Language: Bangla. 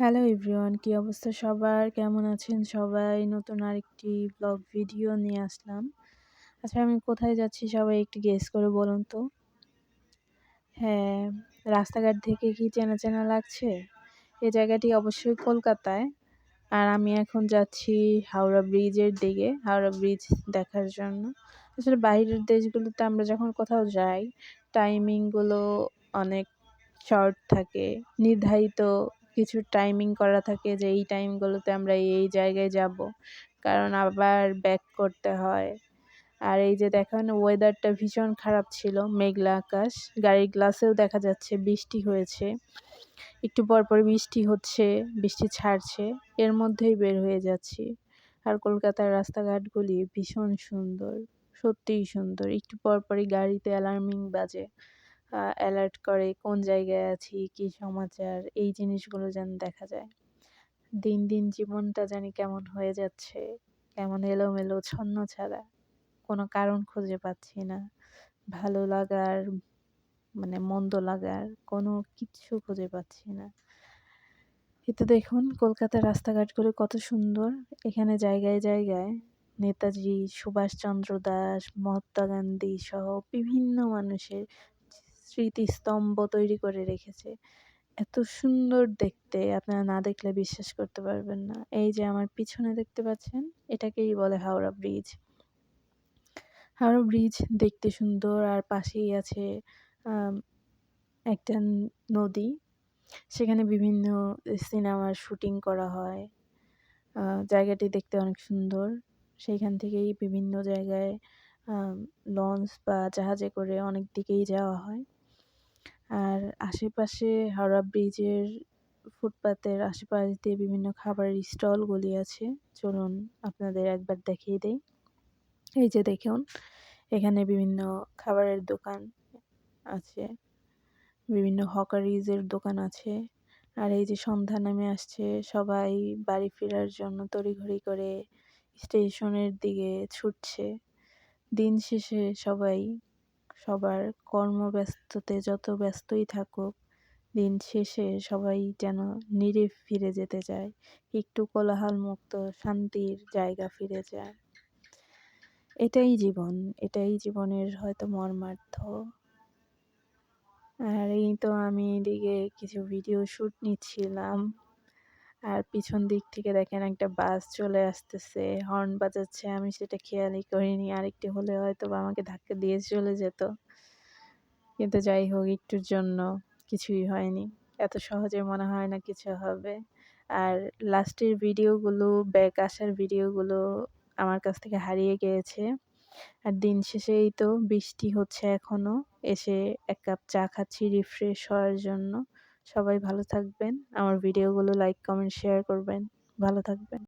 হ্যালো এভরিওয়ান, কি অবস্থা সবার? কেমন আছেন সবাই? নতুন আরেকটি ব্লগ ভিডিও নিয়ে আসলাম। আচ্ছা, আমি কোথায় যাচ্ছি সবাই একটু গেস করে বলুন তো। হ্যাঁ, রাস্তাঘাট থেকে কি চেনা চেনা লাগছে? এই জায়গাটি অবশ্যই কলকাতায়। আর আমি এখন যাচ্ছি হাওড়া ব্রিজের দিকে, হাওড়া ব্রিজ দেখার জন্য। আসলে বাইরের দেশগুলোতে আমরা যখন কোথাও যাই, টাইমিংগুলো অনেক শর্ট থাকে। নির্ধারিত কিছু টাইমিং করা থাকে যে এই টাইমগুলোতে আমরা এই জায়গায় যাব। কারণ আবার ব্যাক করতে হয়। আর এই যে দেখেন ওয়েদারটা ভীষণ খারাপ ছিল, মেঘলা আকাশ। গাড়ির গ্লাসেও দেখা যাচ্ছে বৃষ্টি হয়েছে। একটু পরপর বৃষ্টি হচ্ছে, বৃষ্টি ছাড়ছে। এর মধ্যেই বের হয়ে যাচ্ছি। আর কলকাতার রাস্তাঘাটগুলি ভীষণ সুন্দর, সত্যিই সুন্দর। একটু পরপরই গাড়িতে অ্যালার্মিং বাজে। অ্যালার্ট করে কোন জায়গায় আছি, কী সমাচার, এই জিনিসগুলো যেন দেখা যায়। দিন দিন জীবনটা জানি কেমন হয়ে যাচ্ছে, কেমন এলোমেলো ছন্নছাড়া। কোনো কারণ খুঁজে পাচ্ছি না। ভালো লাগার মন্দ লাগার কোনো কিচ্ছু খুঁজে পাচ্ছি না। কিন্তু দেখুন কলকাতার রাস্তাঘাটগুলো কত সুন্দর। এখানে জায়গায় জায়গায় নেতাজি সুভাষচন্দ্র দাস, মহাত্মা গান্ধী সহ বিভিন্ন মানুষের স্মৃতিস্তম্ভ তৈরি করে রেখেছে। এত সুন্দর দেখতে, আপনারা না দেখলে বিশ্বাস করতে পারবেন না। এই যে আমার পিছনে দেখতে পাচ্ছেন, এটাকেই বলে হাওড়া ব্রিজ। হাওড়া ব্রিজ দেখতে সুন্দর, আর পাশেই আছে একটা নদী। সেখানে বিভিন্ন সিনেমার শুটিং করা হয়। জায়গাটি দেখতে অনেক সুন্দর। সেইখান থেকেই বিভিন্ন জায়গায় লঞ্চ বা জাহাজে করে অনেক দিকেই যাওয়া হয়। আর আশেপাশে হাওড়া ব্রিজের ফুটপাতের আশেপাশ দিয়ে বিভিন্ন খাবারের স্টলগুলি আছে। চলুন আপনাদের একবার দেখিয়ে দেই। এই যে দেখুন, এখানে বিভিন্ন খাবারের দোকান আছে, বিভিন্ন হকারিজের দোকান আছে। আর এই যে সন্ধ্যা নেমে আসছে, সবাই বাড়ি ফেরার জন্য তড়িঘড়ি করে স্টেশনের দিকে ছুটছে। দিন শেষে সবাই সবার কর্মব্যস্ততে যত ব্যস্তই থাকুক, দিন শেষে সবাই যেন নীরবে ফিরে যেতে চায়। একটু কোলাহলমুক্ত শান্তির জায়গা ফিরে যায়। এটাই জীবন, এটাই জীবনের হয়তো মর্মার্থ। আর এই তো আমি এদিকে কিছু ভিডিও শুট নিচ্ছিলাম। আর পিছন দিক থেকে দেখেন একটা বাস চলে আসতেছে, হর্ন বাজাচ্ছে। আমি সেটা খেয়ালই করিনি। আরেকটি হলে হয়তোবা আমাকে ধাক্কা দিয়ে চলে যেত। কিন্তু যাই হোক, একটুর জন্য কিছুই হয়নি। এত সহজে মনে হয় না কিছু হবে। আর লাস্টের ভিডিওগুলো, ব্যাক আসার ভিডিওগুলো আমার কাছ থেকে হারিয়ে গিয়েছে। আর দিন শেষে এই তো বৃষ্টি হচ্ছে এখনো। এসে এক কাপ চা খাচ্ছি রিফ্রেশ হওয়ার জন্য। সবাই ভালো থাকবেন। আমার ভিডিওগুলো লাইক, কমেন্ট, শেয়ার করবেন। ভালো থাকবেন।